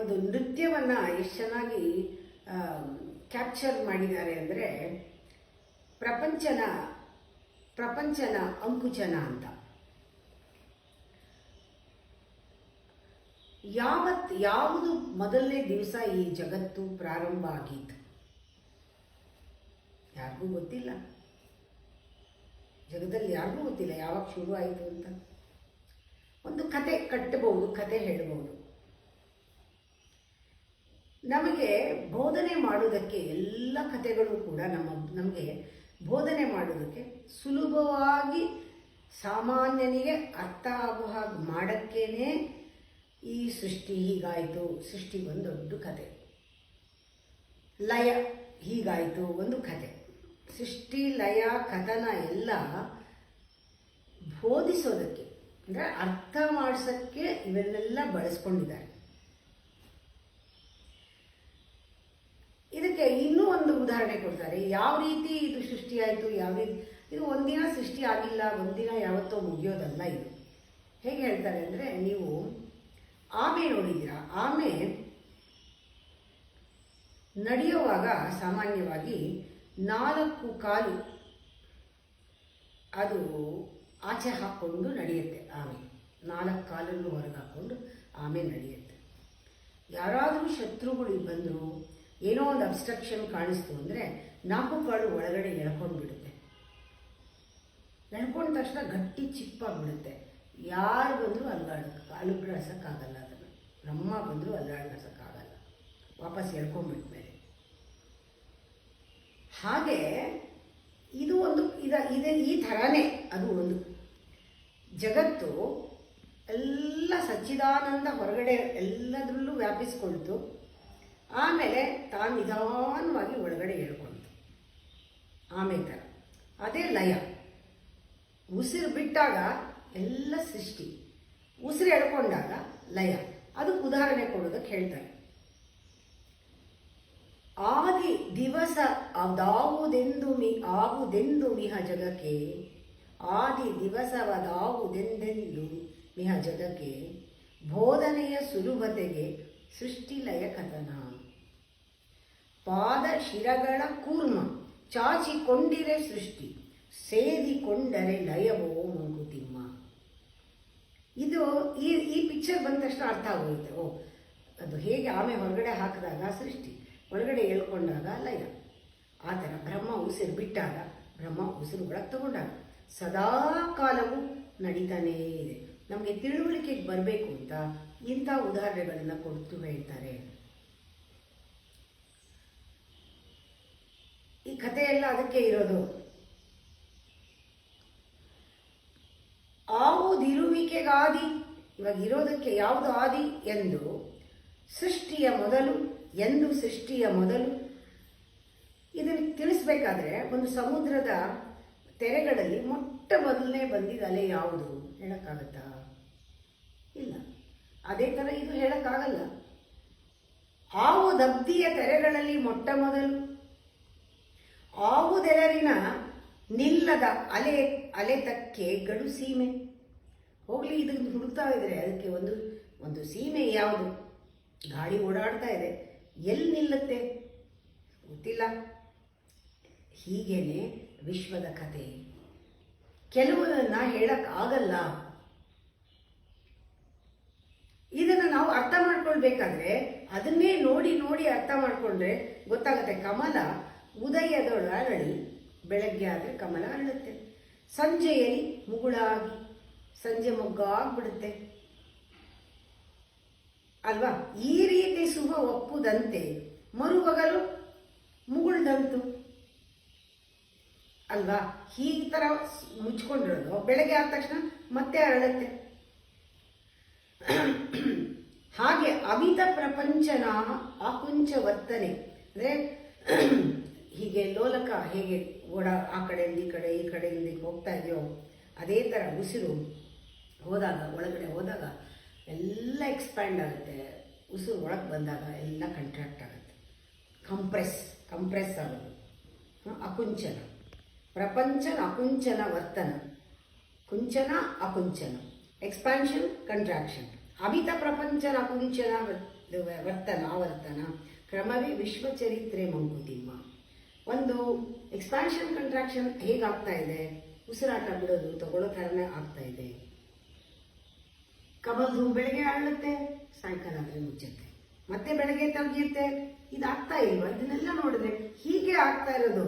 ಒಂದು ನೃತ್ಯವನ್ನು ಎಷ್ಟು ಚೆನ್ನಾಗಿ ಕ್ಯಾಪ್ಚರ್ ಮಾಡಿದ್ದಾರೆ ಅಂದರೆ ಪ್ರಪಂಚನ ಅಂಕುಚನ ಅಂತ. ಯಾವುದು ಮೊದಲನೇ ದಿವಸ ಈ ಜಗತ್ತು ಪ್ರಾರಂಭ ಆಗಿತ್ತು ಯಾರಿಗೂ ಗೊತ್ತಿಲ್ಲ. ಜಗದಲ್ಲಿ ಯಾರಿಗೂ ಗೊತ್ತಿಲ್ಲ ಯಾವಾಗ ಶುರು ಆಯಿತು ಅಂತ. ಒಂದು ಕತೆ ಕಟ್ಟಬಹುದು, ಕತೆ ಹೇಳಬಹುದು. ನಮಗೆ ಬೋಧನೆ ಮಾಡುವುದಕ್ಕೆ ಎಲ್ಲ ಕಥೆಗಳು ಕೂಡ ನಮಗೆ ಬೋಧನೆ ಮಾಡುವುದಕ್ಕೆ ಸುಲಭವಾಗಿ ಸಾಮಾನ್ಯನಿಗೆ ಅರ್ಥ ಆಗೋ ಹಾಗೆ ಮಾಡೋಕ್ಕೇನೆ ಈ ಸೃಷ್ಟಿ ಹೀಗಾಯಿತು, ಸೃಷ್ಟಿಗೊಂದು ದೊಡ್ಡ ಕತೆ. ಲಯ ಹೀಗಾಯಿತು ಒಂದು ಕತೆ. ಸೃಷ್ಟಿ ಲಯ ಕಥನ ಎಲ್ಲ ಬೋಧಿಸೋದಕ್ಕೆ ಅಂದರೆ ಅರ್ಥ ಮಾಡಿಸೋಕ್ಕೆ ಇವೆಲ್ಲ ಬಳಸ್ಕೊಂಡಿದ್ದಾರೆ. ಇದಕ್ಕೆ ಇನ್ನೂ ಒಂದು ಉದಾಹರಣೆ ಕೊಡ್ತಾರೆ. ಯಾವ ರೀತಿ ಇದು ಸೃಷ್ಟಿಯಾಯಿತು, ಯಾವ ರೀತಿ ಇದು ಒಂದಿನ ಸೃಷ್ಟಿ ಆಗಿಲ್ಲ, ಒಂದಿನ ಯಾವತ್ತೋ ಮುಗಿಯೋದಲ್ಲ. ಇದು ಹೇಗೆ ಹೇಳ್ತಾರೆ ಅಂದರೆ, ನೀವು ಆಮೆ ನೋಡಿದ್ದೀರಾ? ಆಮೆ ನಡೆಯುವಾಗ ಸಾಮಾನ್ಯವಾಗಿ 4 ಕಾಲು ಅದು ಆಚೆ ಹಾಕ್ಕೊಂಡು ನಡೆಯುತ್ತೆ. ಆಮೆ 4 ಕಾಲನ್ನು ಹೊರಗೆ ಹಾಕ್ಕೊಂಡು ಆಮೆ ನಡೆಯುತ್ತೆ. ಯಾರಾದರೂ ಶತ್ರುಗಳು ಬಂದರು, ಏನೋ ಒಂದು ಅಬ್ಸ್ಟ್ರಕ್ಷನ್ ಕಾಣಿಸ್ತು ಅಂದರೆ 4 ಕಾಲು ಒಳಗಡೆ ಎಳ್ಕೊಂಡು ಬಿಡುತ್ತೆ. ಎಳ್ಕೊಂಡ ತಕ್ಷಣ ಗಟ್ಟಿ ಚಿಪ್ಪಾಗ್ಬಿಡುತ್ತೆ. ಯಾರು ಬಂದರೂ ಅಲುಗಾಡ್ಸೋಕ್ಕಾಗಲ್ಲ. ಅದನ್ನು ಬ್ರಹ್ಮ ಬಂದರೂ ಅಲ್ಲಾಡಿಸೋಕ್ಕಾಗಲ್ಲ, ವಾಪಸ್ ಎಳ್ಕೊಂಡ್ಬಿಟ್ಮೇಲೆ. ಹಾಗೆ ಇದು ಒಂದು ಈ ಥರನೇ ಅದು ಒಂದು ಜಗತ್ತು ಎಲ್ಲ ಸಚ್ಚಿದಾನಂದ ಹೊರಗಡೆ ಎಲ್ಲದರಲ್ಲೂ ವ್ಯಾಪಿಸ್ಕೊಳ್ತು. ಆಮೇಲೆ ತಾನು ನಿಧಾನವಾಗಿ ಒಳಗಡೆ ಹೇಳ್ಕೊಳ್ತು. ಆಮೇಲೆ ಥರ ಅದೇ ಲಯ. ಉಸಿರು ಬಿಟ್ಟಾಗ ಎಲ್ಲ ಸೃಷ್ಟಿ, ಉಸಿರು ಎಳ್ಕೊಂಡಾಗ ಲಯ. ಅದಕ್ಕೆ ಉದಾಹರಣೆ ಕೊಡೋದಕ್ಕೆ ಹೇಳ್ತಾರೆ. ಆದಿ ದಿವಸ ಆವುದೆಂದು ಮಿಹ ಜಗಕ್ಕೆ, ಆದಿ ದಿವಸವದಾವುದೆಂದೆಂದು ಮಿಹ ಜಗಕ್ಕೆ, ಬೋಧನೆಯ ಸುಲಭತೆಗೆ ಸೃಷ್ಟಿ ಲಯ ಕಥನ. ಪಾದ ಶಿರಗಳ ಕೂರ್ಮ ಚಾಚಿಕೊಂಡಿರೆ ಸೃಷ್ಟಿ, ಸೇರಿಕೊಂಡರೆ ಲಯವೋ ಮಂಕುತಿಮ್ಮ. ಇದು ಈ ಪಿಕ್ಚರ್ ಬಂದ ತಕ್ಷಣ ಅರ್ಥ ಆಗೋಗುತ್ತೆ. ಅದು ಹೇಗೆ ಆಮೆ ಹೊರಗಡೆ ಹಾಕಿದಾಗ ಸೃಷ್ಟಿ, ಒಳಗಡೆ ಹೇಳ್ಕೊಂಡಾಗ ಲಯ. ಆ ಥರ ಬ್ರಹ್ಮ ಉಸಿರು ಬಿಟ್ಟಾಗ, ಬ್ರಹ್ಮ ಉಸಿರು ಒಳಗೆ ತಗೊಂಡಾಗ ಸದಾ ಕಾಲವೂ ನಡೀತಾನೇ ಇದೆ. ನಮಗೆ ತಿಳುವಳಿಕೆಗೆ ಬರಬೇಕು ಅಂತ ಇಂಥ ಉದಾಹರಣೆಗಳನ್ನು ಕೊಡ್ತು ಹೇಳ್ತಾರೆ. ಈ ಕಥೆಯೆಲ್ಲ ಅದಕ್ಕೆ ಇರೋದು. ಆವುದಿರುವಿಕೆಗಾದಿ, ಇವಾಗ ಇರೋದಕ್ಕೆ ಯಾವುದು ಆದಿ ಎಂದು ಸೃಷ್ಟಿಯ ಮೊದಲು, ಎಂದು ಸೃಷ್ಟಿಯ ಮೊದಲು. ಇದನ್ನು ತಿಳಿಸ್ಬೇಕಾದ್ರೆ ಒಂದು ಸಮುದ್ರದ ತೆರೆಗಳಲ್ಲಿ ಮೊಟ್ಟ ಮೊದಲನೇ ಬಂದಿದ್ದ ಅಲೆ ಯಾವುದು ಹೇಳೋಕ್ಕಾಗತ್ತಾ? ಇಲ್ಲ. ಅದೇ ಥರ ಇದು ಹೇಳೋಕ್ಕಾಗಲ್ಲ. ಆವುದಬ್ದಿಯ ತೆರೆಗಳಲ್ಲಿ ಮೊಟ್ಟ ಮೊದಲು, ಆವುದೆಲರಿನ ನಿಲ್ಲದ ಅಲೆತಕ್ಕೆ ಗಡು ಸೀಮೆ. ಹೋಗಲಿ, ಇದನ್ನು ಹುಡುಕ್ತಾ ಇದ್ರೆ ಅದಕ್ಕೆ ಒಂದು ಸೀಮೆ ಯಾವುದು? ಗಾಡಿ ಓಡಾಡ್ತಾ ಇದೆ, ಎಲ್ಲಿ ನಿಲ್ಲುತ್ತೆ ಗೊತ್ತಿಲ್ಲ. ಹೀಗೇನೆ ವಿಶ್ವದ ಕತೆ. ಕೆಲವರನ್ನ ಹೇಳಕ್ಕಾಗಲ್ಲ. ಇದನ್ನು ನಾವು ಅರ್ಥ ಮಾಡ್ಕೊಳ್ಬೇಕಾದ್ರೆ ಅದನ್ನೇ ನೋಡಿ ನೋಡಿ ಅರ್ಥ ಮಾಡ್ಕೊಂಡ್ರೆ ಗೊತ್ತಾಗುತ್ತೆ. ಕಮಲ ಉದಯದೊಳರಳಿ, ಬೆಳಗ್ಗೆ ಆದರೆ ಕಮಲ ಅರಳುತ್ತೆ. ಸಂಜೆಯಲ್ಲಿ ಮುಗುಳಾಗಿ ಸಂಜೆ ಮೊಗ್ಗಾಗ್ಬಿಡುತ್ತೆ ಅಲ್ವಾ? ಈ ರೀತಿ ಶುಭ ಒಪ್ಪುದಂತೆ ಮರುವಗಲು ಮುಗುಳ್ದಂತು ಅಲ್ವಾ? ಈ ಥರ ಮುಚ್ಕೊಂಡಿರೋದು ಬೆಳಗ್ಗೆ ಆದ ತಕ್ಷಣ ಮತ್ತೆ ಅರಳುತ್ತೆ. ಹಾಗೆ ಅಮಿತ ಪ್ರಪಂಚನ ಆಕುಂಚ ವರ್ತನೆ ಅಂದರೆ ಹೀಗೆ ಲೋಲಕ ಹೇಗೆ ಆ ಕಡೆಯಿಂದ ಈ ಕಡೆ, ಈ ಕಡೆಯಿಂದ ಹೋಗ್ತಾ ಇದೆಯೋ ಅದೇ ಥರ ಉಸಿರು ಹೋದಾಗ, ಒಳಗಡೆ ಹೋದಾಗ ಎಲ್ಲ ಎಕ್ಸ್ಪ್ಯಾಂಡ್ ಆಗುತ್ತೆ. ಉಸಿರು ಒಳಗೆ ಬಂದಾಗ ಎಲ್ಲ ಕಂಟ್ರಾಕ್ಟ್ ಆಗುತ್ತೆ. ಕಂಪ್ರೆಸ್ ಆಗೋದು. ಅಕುಂಚನ ಪ್ರಪಂಚನ ಅಕುಂಚನ ವರ್ತನ. ಕುಂಚನ ಅಕುಂಚನ, ಎಕ್ಸ್ಪ್ಯಾನ್ಷನ್ ಕಂಟ್ರಾಕ್ಷನ್. ಅಮಿತ ಪ್ರಪಂಚನ ಅಕುಂಚನ ಇದು ಆವರ್ತನ ಕ್ರಮವೇ ವಿಶ್ವಚರಿತ್ರೆ ಮಂಕುತಿಮ್ಮ. ಒಂದು ಎಕ್ಸ್ಪಾನ್ಷನ್ ಕಂಟ್ರಾಕ್ಷನ್ ಹೇಗಾಗ್ತಾ ಇದೆ, ಉಸಿರಾಟ ಬಿಡೋದು ತಗೊಳ್ಳೋ ಥರನೇ ಆಗ್ತಾ ಇದೆ. ಕಮಲ್ದು ಬೆಳಗ್ಗೆ ಆಳುತ್ತೆ, ಸಾಯಂಕಾಲ ಆದರೆ ಮುಚ್ಚುತ್ತೆ, ಮತ್ತೆ ಬೆಳಗ್ಗೆ ತಗ್ಗಿರುತ್ತೆ. ಇದಾಗ್ತಾ ಇಲ್ವಾ? ಇದನ್ನೆಲ್ಲ ನೋಡಿದ್ರೆ ಹೀಗೆ ಆಗ್ತಾ ಇರೋದು.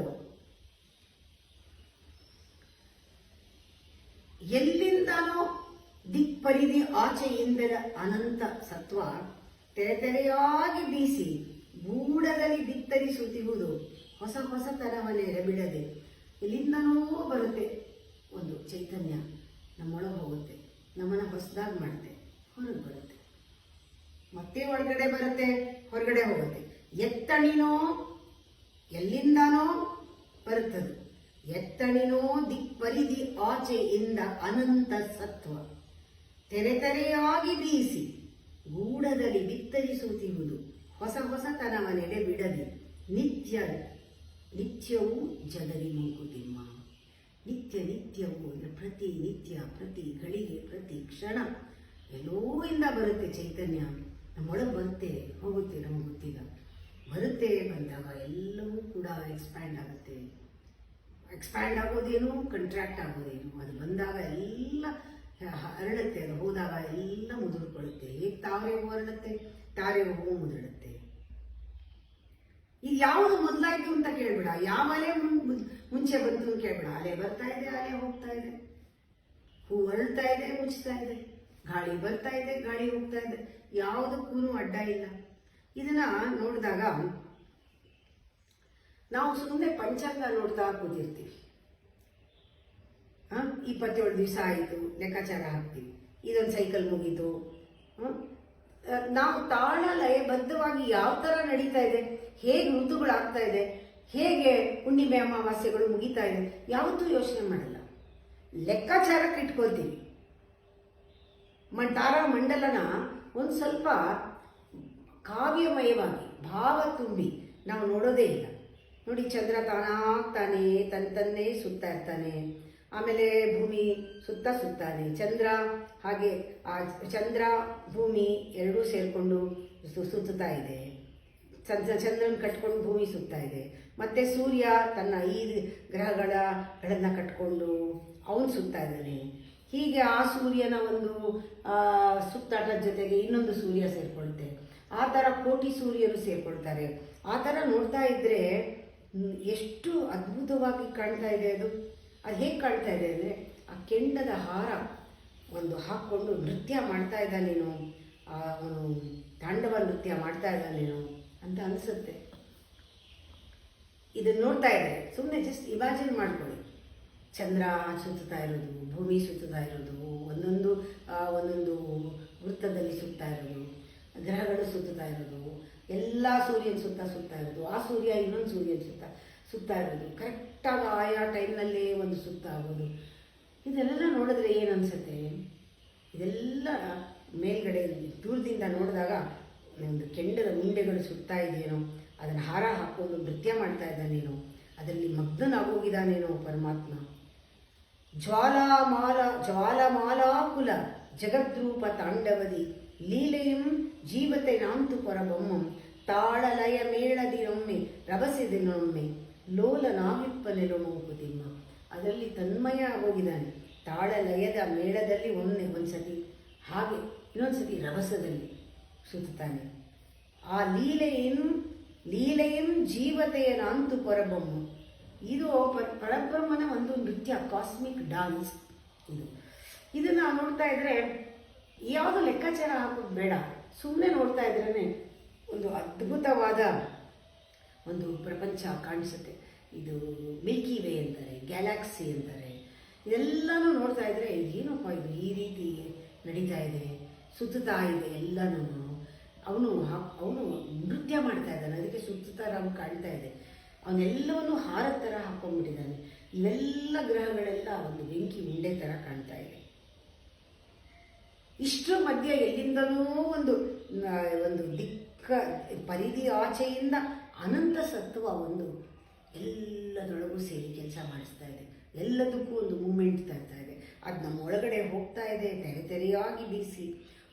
ಎಲ್ಲಿಂದನೋ ದಿಕ್ಪರಿಧಿ ಆಚೆಯಿಂದರ ಅನಂತ ಸತ್ವ ತೆರೆತೆರೆಯಾಗಿ ಬೀಸಿ ಗೂಢದಲ್ಲಿ ಬಿತ್ತರಿಸುತ್ತಿರುವುದು ಹೊಸ ಹೊಸತನವನ್ನೆರೆ ಬಿಡದೆ ಎಲ್ಲಿಂದನೋ ಬರುತ್ತೆ ಒಂದು ಚೈತನ್ಯ, ನಮ್ಮೊಳಗೆ ಹೋಗುತ್ತೆ, ನಮ್ಮನ್ನು ಹೊಸದಾಗಿ ಮಾಡುತ್ತೆ, ಹೊರಗೆ ಬರುತ್ತೆ, ಮತ್ತೆ ಒಳಗಡೆ ಬರುತ್ತೆ, ಹೊರಗಡೆ ಹೋಗುತ್ತೆ. ಎತ್ತಣಿನೋ ಎಲ್ಲಿಂದನೋ ಬರುತ್ತದೆ, ಎತ್ತಣಿನೋ ದಿಕ್ಪರಿಧಿ ಆಚೆಯಿಂದ ಅನಂತ ಸತ್ವ ತೆರೆತೆರೆಯಾಗಿ ಬೀಸಿ ಗೂಢದಲ್ಲಿ ಬಿತ್ತರಿಸುತ್ತಿರುವುದು ಹೊಸ ಹೊಸತನವನ್ನೆಡೆ ಬಿಡದೆ ನಿತ್ಯವೂ ಜಗದಿ ಮಂಕುತಿಮ್ಮ. ನಿತ್ಯವೂ ಅಂದರೆ ಪ್ರತಿ ನಿತ್ಯ, ಪ್ರತಿ ಗಳಿಗೆ, ಪ್ರತಿ ಕ್ಷಣ ಎಲ್ಲೋ ಇಂದ ಬರುತ್ತೆ ಚೈತನ್ಯ, ನಮ್ಮೊಳಗೆ ಬರುತ್ತೆ, ಹೋಗುತ್ತೆ, ನಮಗೆ ಗೊತ್ತಿಲ್ಲ. ಬರುತ್ತೆ, ಬಂದಾಗ ಎಲ್ಲವೂ ಕೂಡ ಎಕ್ಸ್ಪ್ಯಾಂಡ್ ಆಗುತ್ತೆ. ಎಕ್ಸ್ಪ್ಯಾಂಡ್ ಆಗೋದೇನು, ಕಂಟ್ರಾಕ್ಟ್ ಆಗೋದೇನು, ಅದು ಬಂದಾಗ ಎಲ್ಲ ಹರಡುತ್ತೆ, ಅದು ಹೋದಾಗ ಎಲ್ಲ ಮುದುರ್ಕೊಳ್ಳುತ್ತೆ. ಹೇಗೆ ತಾವರೆ ಹೂ ಹರಡುತ್ತೆ, ತಾರೆ ಹೂವು ಮುದುಡುತ್ತೆ. ಇದು ಯಾವುದು ಮೊದಲಾಯ್ತು ಅಂತ ಕೇಳ್ಬೇಡ, ಯಾವ ಅಲೆ ಮುಂಚೆ ಬಂತು ಅಂತ ಕೇಳ್ಬೇಡ. ಅಲೆ ಬರ್ತಾ ಇದೆ, ಅಲೆ ಹೋಗ್ತಾ ಇದೆ, ಹೂ ಹರಡ್ತಾ ಇದೆ, ಮುಚ್ತಾ ಇದೆ, ಗಾಳಿ ಬರ್ತಾ ಇದೆ, ಗಾಳಿ ಹೋಗ್ತಾ ಇದೆ, ಯಾವುದಕ್ಕೂ ಅಡ್ಡ ಇಲ್ಲ. ಇದನ್ನ ನೋಡಿದಾಗ ನಾವು ಸುಮ್ಮನೆ ಪಂಚಾಂಗ ನೋಡ್ತಾ ಕೂತಿರ್ತೀವಿ. 27 ದಿವಸ ಆಯಿತು, ಲೆಕ್ಕಾಚಾರ ಹಾಕ್ತೀವಿ, ಇದೊಂದು ಸೈಕಲ್ ಮುಗೀತು. ನಾವು ತಾಳ ಲಯಬದ್ಧವಾಗಿ ಯಾವ ಥರ ನಡೀತಾ ಇದೆ, ಹೇಗೆ ಋತುಗಳಾಗ್ತಾ ಇದೆ, ಹೇಗೆ ಹುಣ್ಣಿಮೆ ಅಮಾವಾಸ್ಯೆಗಳು ಮುಗಿತಾ ಇದೆ, ಯಾವತ್ತೂ ಯೋಚನೆ ಮಾಡಲ್ಲ, ಲೆಕ್ಕಾಚಾರಕ್ಕೆ ಇಟ್ಕೊಳ್ತೀವಿ. ತಾರಾ ಮಂಡಲನ ಒಂದು ಸ್ವಲ್ಪ ಕಾವ್ಯಮಯವಾಗಿ ಭಾವ ತುಂಬಿ ನಾವು ನೋಡೋದೇ ಇಲ್ಲ. ನೋಡಿ, ಚಂದ್ರ ತಾನೇ ತನ್ನೇ ಸುತ್ತಾ ಇರ್ತಾನೆ, ಆಮೇಲೆ ಭೂಮಿ ಸುತ್ತಾನೆ, ಚಂದ್ರ ಹಾಗೆ ಆ ಚಂದ್ರ ಭೂಮಿ ಎರಡೂ ಸೇರಿಕೊಂಡು ಸುತ್ತಾ ಇದೆ, ಚಂದ್ರನ ಕಟ್ಕೊಂಡು ಭೂಮಿ ಸುತ್ತಾ ಇದೆ. ಮತ್ತೆ ಸೂರ್ಯ ತನ್ನ 5 ಗ್ರಹಗಳನ್ನು ಕಟ್ಕೊಂಡು ಅವನು ಸುತ್ತಾ ಇದ್ದಾನೆ. ಹೀಗೆ ಆ ಸೂರ್ಯನ ಒಂದು ಸುತ್ತಾಟದ ಜೊತೆಗೆ ಇನ್ನೊಂದು ಸೂರ್ಯ ಸೇರಿಕೊಳ್ಳುತ್ತೆ. ಆ ಥರ ಕೋಟಿ ಸೂರ್ಯರು ಸೇರಿಕೊಳ್ತಾರೆ. ಆ ಥರ ನೋಡ್ತಾ ಇದ್ದರೆ ಎಷ್ಟು ಅದ್ಭುತವಾಗಿ ಕಾಣ್ತಾ ಇದೆ. ಅದು ಹೇಗೆ ಕಾಣ್ತಾ ಇದೆ ಅಂದರೆ, ಆ ಕೆಂಡದ ಹಾರ ಒಂದು ಹಾಕ್ಕೊಂಡು ನೃತ್ಯ ಮಾಡ್ತಾ ಇದ್ದಾನೇನೋ, ಅವನು ತಾಂಡವ ನೃತ್ಯ ಮಾಡ್ತಾ ಇದ್ದಾನೇನೋ ಅಂತ ಅನಿಸುತ್ತೆ. ಇದನ್ನು ನೋಡ್ತಾ ಇದ್ದಾರೆ, ಸುಮ್ಮನೆ ಜಸ್ಟ್ ಇಮ್ಯಾಜಿನ್ ಮಾಡ್ಕೊಳ್ಳಿ. ಚಂದ್ರ ಸುತ್ತಾ ಇರೋದು, ಭೂಮಿ ಸುತ್ತಾ ಇರೋದು, ಒಂದೊಂದು ವೃತ್ತದಲ್ಲಿ ಸುತ್ತಾ ಇರೋದು, ಗ್ರಹಗಳು ಸುತ್ತಾ ಇರೋದು, ಎಲ್ಲ ಸೂರ್ಯನ ಸುತ್ತಾ ಇರೋದು, ಆ ಸೂರ್ಯ ಇನ್ನೊಂದು ಸೂರ್ಯನ ಸುತ್ತಾ ಇರೋದು, ಕರೆಕ್ಟಾಗಿ ಆಯಾ ಟೈಮ್ನಲ್ಲೇ ಒಂದು ಸುತ್ತ ಆಗೋದು. ಇದೆಲ್ಲ ನೋಡಿದ್ರೆ ಏನು ಅನಿಸುತ್ತೆ, ಇದೆಲ್ಲ ಮೇಲ್ಗಡೆ ದೂರದಿಂದ ನೋಡಿದಾಗ ಒಂದು ಕೆಂಡದ ಮುಂಡೆಗಳು ಸುತ್ತಾ ಇದೆಯೇನೋ, ಅದನ್ನು ಹಾರ ಹಾಕೊಂಡು ನೃತ್ಯ ಮಾಡ್ತಾ ಇದ್ದಾನೇನೋ, ಅದರಲ್ಲಿ ಮಗ್ನನಾಗೋಗಿದ್ದಾನೇನೋ ಪರಮಾತ್ಮ. ಜ್ವಾಲಮಾಲಾಕುಲ ಜಗದ್ರೂಪ ತಾಂಡವದಿ ಲೀಲೆಯಂ ಜೀವತೆ ನಾಂತು ಪರಬೊಮ್ಮಂ ತಾಳಲಯ ಮೇಳದಿರೊಮ್ಮೆ ರಭಸಿದಿನೊಮ್ಮೆ ಲೋಲನಾವಿಪ್ಪನೆಲು ಮಂಕುತಿಮ್ಮ. ಅದರಲ್ಲಿ ತನ್ಮಯ ಹೋಗಿದ್ದಾನೆ. ತಾಳಲಯದ ಮೇಳದಲ್ಲಿ ಒಂದ್ಸತಿ, ಹಾಗೆ ಇನ್ನೊಂದ್ಸತಿ ರಭಸದಲ್ಲಿ ಸುತ್ತಾನೆ. ಆ ಲೀಲೆಯಂ ಜೀವತೆಯ ನಾಂತು ಪರಬೊಮ್ಮ. ಇದು ಪರಬ್ರಹ್ಮನ ಒಂದು ನೃತ್ಯ, ಕಾಸ್ಮಿಕ್ ಡಾನ್ಸ್. ಇದನ್ನು ನೋಡ್ತಾ ಇದ್ರೆ ಯಾವುದು ಲೆಕ್ಕಾಚಾರ ಹಾಕೋದು ಬೇಡ, ಸುಮ್ಮನೆ ನೋಡ್ತಾ ಇದ್ರೇ ಒಂದು ಅದ್ಭುತವಾದ ಒಂದು ಪ್ರಪಂಚ ಕಾಣಿಸುತ್ತೆ. ಇದು ಮಿಲ್ಕಿ ವೇ ಅಂತಾರೆ, ಗ್ಯಾಲಾಕ್ಸಿ ಅಂತಾರೆ. ಇದೆಲ್ಲನೂ ನೋಡ್ತಾ ಇದ್ರೆ ಏನಪ್ಪ ಇದು ಈ ರೀತಿ ನಡೀತಾ ಇದೆ, ಸುತ್ತಾ ಇದೆ ಎಲ್ಲನೂ. ಅವನು ನೃತ್ಯ ಮಾಡ್ತಾ ಇದ್ದಾನೆ, ಅದಕ್ಕೆ ಸುತ್ತಾ ನಾವು ಕಾಣ್ತಾ ಇದೆ. ಅವನೆಲ್ಲವನ್ನು ಹಾರದ ಥರ ಹಾಕ್ಕೊಂಡ್ಬಿಟ್ಟಿದ್ದಾನೆ. ಇವೆಲ್ಲ ಗ್ರಹಗಳೆಲ್ಲ ಒಂದು ಬೆಂಕಿ ಉಂಡೆ ಥರ ಕಾಣ್ತಾ ಇದೆ. ಇಷ್ಟರ ಮಧ್ಯೆ ಎಲ್ಲಿಂದಲೂ ಒಂದು ಪರಿಧಿ ಆಚೆಯಿಂದ ಅನಂತ ಸತ್ವ ಒಂದು ಎಲ್ಲದರೊಳಗೂ ಸೇರಿ ಕೆಲಸ ಮಾಡಿಸ್ತಾ ಇದೆ. ಎಲ್ಲದಕ್ಕೂ ಒಂದು ಮೂಮೆಂಟ್ ತರ್ತಾ ಇದೆ. ಅದು ನಮ್ಮ ಒಳಗಡೆ ಹೋಗ್ತಾ ಇದೆ, ತೆರೆಯಾಗಿ ಬೀಸಿ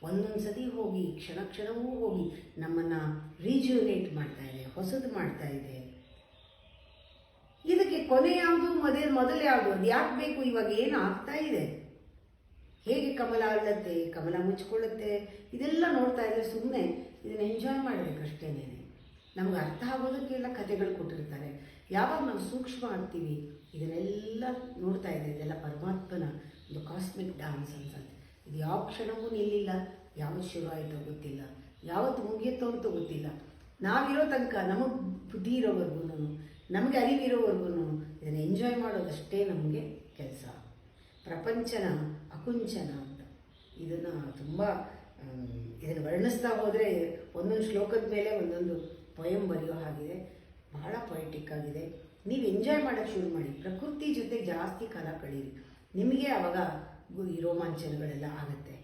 ಒಂದೊಂದು ಸತಿ ಹೋಗಿ ಕ್ಷಣ ಕ್ಷಣವೂ ಹೋಗಿ ನಮ್ಮನ್ನು ರೀಜ್ಯೂನೇಟ್ ಮಾಡ್ತಾ ಇದೆ, ಹೊಸದು ಮಾಡ್ತಾ ಇದೆ. ಇದಕ್ಕೆ ಕೊನೆ ಯಾವುದು, ಮೊದಲು ಯಾವುದು, ಅದು ಯಾಕೆ ಬೇಕು, ಇವಾಗ ಏನು ಆಗ್ತಾ ಇದೆ, ಹೇಗೆ ಕಮಲ ಅರಳುತ್ತೆ, ಕಮಲ ಮುಚ್ಕೊಳ್ಳುತ್ತೆ, ಇದೆಲ್ಲ ನೋಡ್ತಾ ಇದ್ರೆ ಸುಮ್ಮನೆ ಇದನ್ನು ಎಂಜಾಯ್ ಮಾಡಬೇಕಷ್ಟೇನೆ. ನಮ್ಗೆ ಅರ್ಥ ಆಗೋದಕ್ಕೆಲ್ಲ ಕಥೆಗಳು ಕೊಟ್ಟಿರ್ತಾರೆ. ಯಾವಾಗ ನಾವು ಸೂಕ್ಷ್ಮ ಆಗ್ತೀವಿ ಇದನ್ನೆಲ್ಲ ನೋಡ್ತಾ ಇದೆ, ಇದೆಲ್ಲ ಪರಮಾತ್ಮನ ಒಂದು ಕಾಸ್ಮಿಕ್ ಡ್ಯಾನ್ಸ್ ಅನ್ಸುತ್ತೆ. ಇದು ಯಾವ ಕ್ಷಣವೂ ನಿಲ್ಲಿಲ್ಲ, ಯಾವತ್ತು ಶುರು ಆಯಿತೋ ಗೊತ್ತಿಲ್ಲ, ಯಾವತ್ತು ಮುಗಿಯುತ್ತೋ ಅಂತೂ ಗೊತ್ತಿಲ್ಲ. ನಾವಿರೋ ತನಕ ನಮಗೆ ಬುದ್ಧಿ ಇರೋವರೆಗೂ, ನಮಗೆ ಅರಿವಿರೋವರೆಗೂ ಇದನ್ನು ಎಂಜಾಯ್ ಮಾಡೋದಷ್ಟೇ ನಮಗೆ ಕೆಲಸ. ಪ್ರಪಂಚನ ಅಕುಂಚನ ಅಂತ ಇದನ್ನು ತುಂಬ ಇದನ್ನು ವರ್ಣಿಸ್ತಾ ಹೋದರೆ ಒಂದೊಂದು ಶ್ಲೋಕದ ಮೇಲೆ ಒಂದೊಂದು ಪೊಯಮ್ ಬರೆಯೋ ಹಾಗಿದೆ. ಬಹಳ ಪೊಯೆಟಿಕ್ ಆಗಿದೆ. ನೀವು ಎಂಜಾಯ್ ಮಾಡೋಕ್ಕೆ ಶುರು ಮಾಡಿ, ಪ್ರಕೃತಿ ಜೊತೆ ಜಾಸ್ತಿ ಕಾಲ ಕಳೀರಿ, ನಿಮಗೆ ಆವಾಗ ಈ ರೋಮಾಂಚನಗಳೆಲ್ಲ ಆಗುತ್ತೆ.